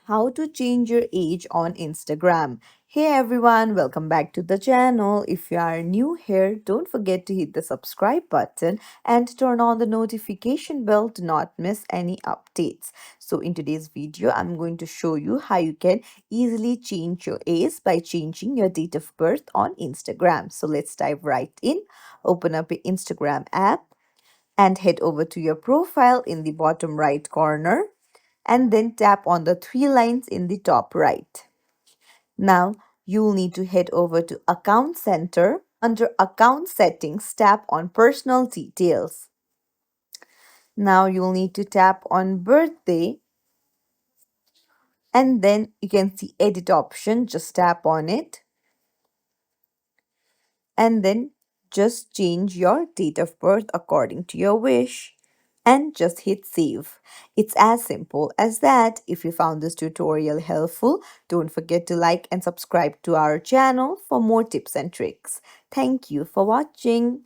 How to change your age on Instagram. Hey everyone, welcome back to the channel. If you are new here, don't forget to hit the subscribe button and turn on the notification bell to not miss any updates. So in today's video, I'm going to show you how you can easily change your age by changing your date of birth on Instagram. So let's dive right in. Open up your Instagram app and head over to your profile in the bottom right corner and then tap on the three lines in the top right. Now you'll need to head over to Account Center. Under Account Settings, tap on Personal Details. Now you'll need to tap on Birthday and then you can see Edit option. Just tap on it and then just change your date of birth according to your wish and just hit save. It's as simple as that. If you found this tutorial helpful, don't forget to like and subscribe to our channel for more tips and tricks. Thank you for watching.